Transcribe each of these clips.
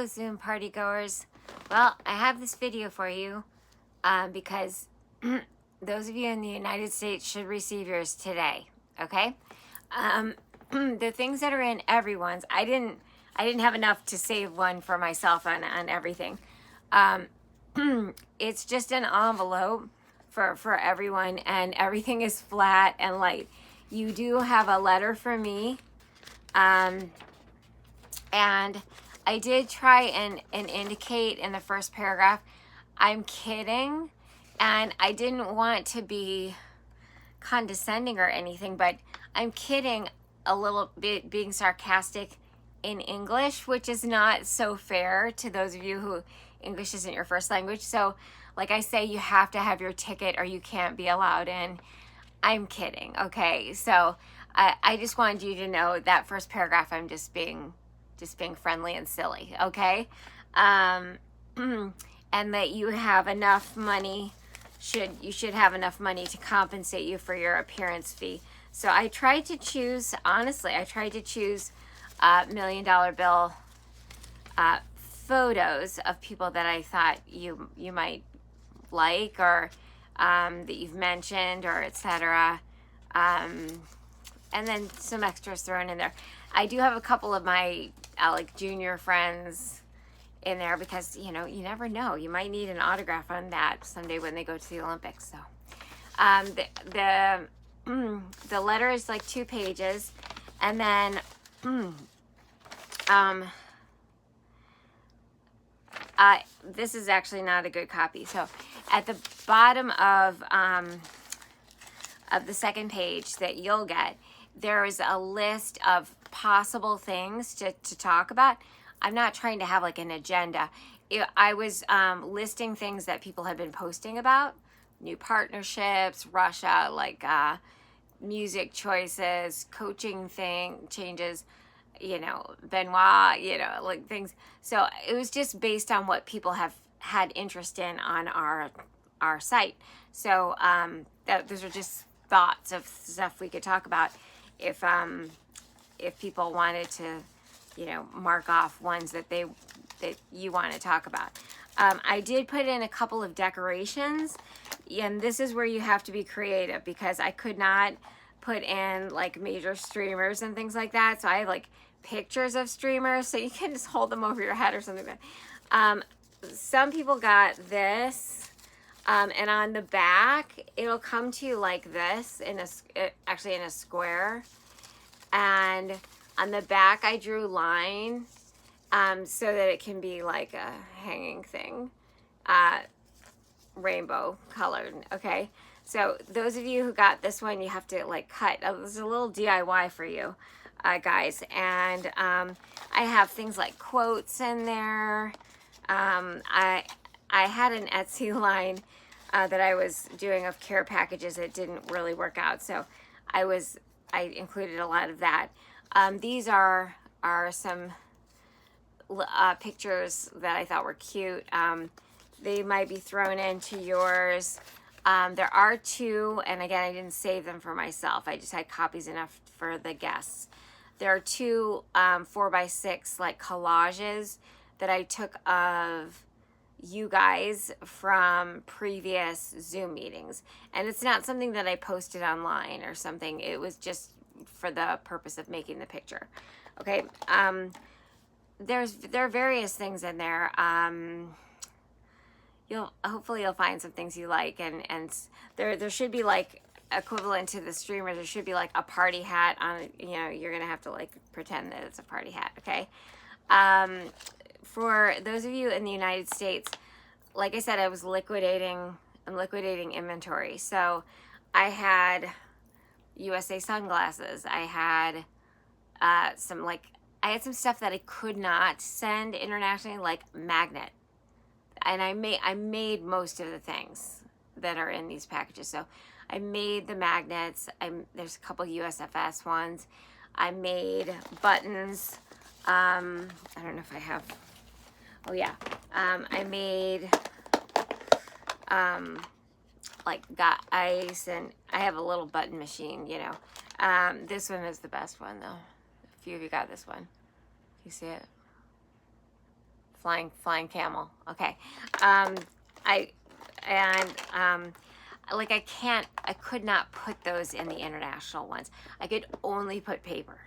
Hello, Zoom party goers. Well, I have this video for you because those of you in the United States should receive yours today. Okay, the things that are in everyone's, I didn't have enough to save one for myself on everything. It's just an envelope for everyone, and everything is flat and light. You do have a letter from me, and I did try and indicate in the first paragraph, I'm kidding, and I didn't want to be condescending or anything, but I'm kidding a little bit, being sarcastic in English, which is not so fair to those of you who English isn't your first language. So like I say, you have to have your ticket or you can't be allowed in. I'm kidding, okay? So I just wanted you to know that first paragraph, I'm just being friendly and silly, okay? And that you have enough money, you should have enough money to compensate you for your appearance fee. So I tried to choose, honestly, $1 million bill photos of people that I thought you might like, or that you've mentioned, or etc. And then some extras thrown in there. I do have a couple of my like junior friends in there because, you know, you never know. You might need an autograph on that someday when they go to the Olympics. So the letter is like 2 pages, and then this is actually not a good copy. So at the bottom of the second page that you'll get, there is a list of possible things to talk about. I'm not trying to have like an agenda. I was listing things that people have been posting about, new partnerships, Russia, like music choices, coaching changes, you know, Benoit, you know, like things. So it was just based on what people have had interest in on our site. So those are just thoughts of stuff we could talk about if people wanted to, you know, mark off ones that you want to talk about. I did put in a couple of decorations, and this is where you have to be creative because I could not put in like major streamers and things like that. So I have like pictures of streamers, so you can just hold them over your head or something like that. Some people got this, and on the back it'll come to you like this actually in a square, and on the back I drew line so that it can be like a hanging thing, rainbow colored. Okay, so those of you who got this one, you have to like cut. There's a little DIY for you guys, and I have things like quotes in there. I had an Etsy line that I was doing of care packages. It didn't really work out, so I included a lot of that. These are some pictures that I thought were cute. They might be thrown into yours. There are 2, and again, I didn't save them for myself. I just had copies enough for the guests. There are 2 4x6 like collages that I took of you guys from previous Zoom meetings, and it's not something that I posted online or something. It was just for the purpose of making the picture. Okay, there are various things in there. Hopefully you'll find some things you like, and there should be like equivalent to the streamers. There should be like a party hat on. You know, you're gonna have to like pretend that it's a party hat. Okay. For those of you in the United States, like I said, I'm liquidating inventory. So I had USA sunglasses. I had some stuff that I could not send internationally, like magnet. And I made most of the things that are in these packages. So I made the magnets. There's a couple USFS ones. I made buttons. I don't know if I have. Oh yeah. I made got ice, and I have a little button machine, you know. This one is the best one though. A few of you got this one. You see it? flying camel. Okay. Like I could not put those in the international ones. I could only put paper,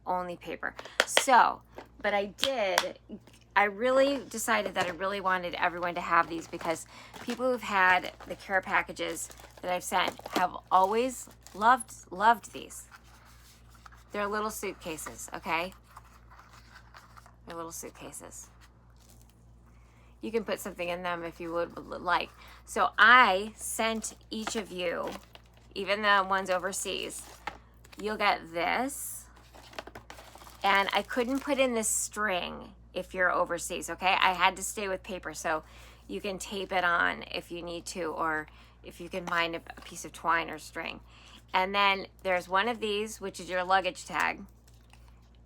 only paper. So, but I really decided that I really wanted everyone to have these because people who've had the care packages that I've sent have always loved these. They're little suitcases, okay? They're little suitcases. You can put something in them if you would like. So I sent each of you, even the ones overseas, you'll get this. And I couldn't put in this string if you're overseas, okay? I had to stay with paper, so you can tape it on if you need to, or if you can find a piece of twine or string. And then there's one of these, which is your luggage tag,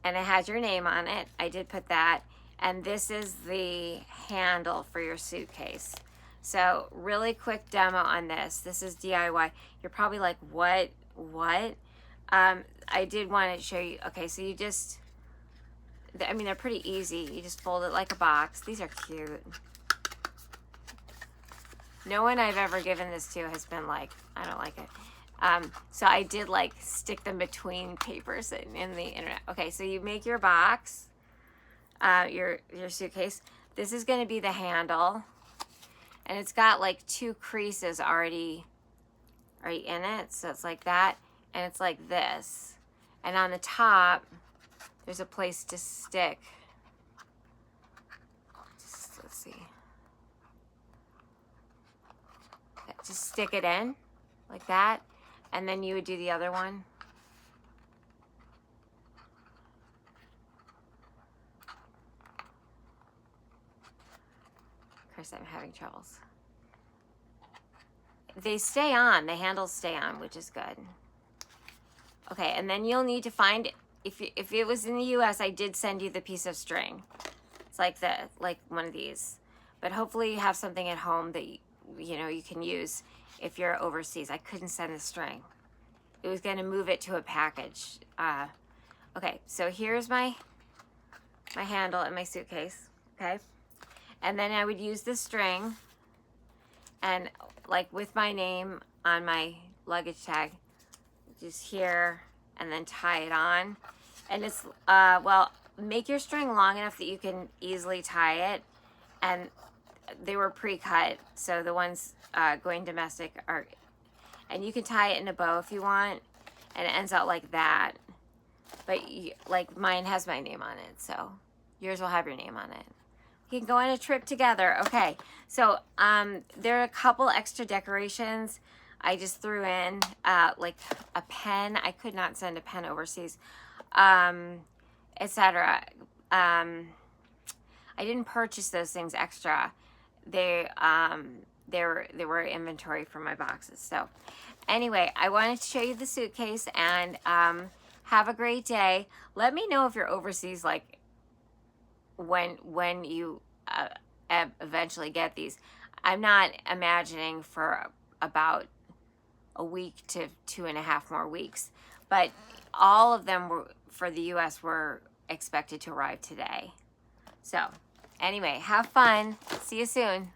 and it has your name on it. I did put that. And this is the handle for your suitcase. So really quick demo on this. This is DIY. You're probably like, what? I did want to show you. Okay, so you just, I mean, they're pretty easy. You just fold it like a box. These are cute. No one I've ever given this to has been like, I don't like it. So I did like stick them between papers in the internet. Okay, so you make your box. Your suitcase. This is going to be the handle, and it's got like 2 creases already in it, so it's like that, and it's like this, and on the top there's a place to stick. Let's see. Just stick it in like that, and then you would do the other one. I'm having troubles. They stay on, the handles stay on, which is good. Okay, and then you'll need to find, if it was in the US, I did send you the piece of string. It's like one of these. But hopefully you have something at home that you can use if you're overseas. I couldn't send the string. It was going to move it to a package. Okay, so here's my handle in my suitcase, okay? And then I would use the string and like with my name on my luggage tag, just here, and then tie it on. And it's, well, make your string long enough that you can easily tie it. And they were pre-cut, so the ones going domestic are, and you can tie it in a bow if you want, and it ends out like that. But like mine has my name on it, so yours will have your name on it. You can go on a trip together. Okay, so there are a couple extra decorations I just threw in, like a pen. I could not send a pen overseas, etc. I didn't purchase those things extra. They were inventory for my boxes. So anyway, I wanted to show you the suitcase, and have a great day. Let me know if you're overseas, like when you eventually get these. I'm not imagining for about a week to 2.5 more weeks, but all of them were for the US were expected to arrive today. So anyway, have fun. See you soon.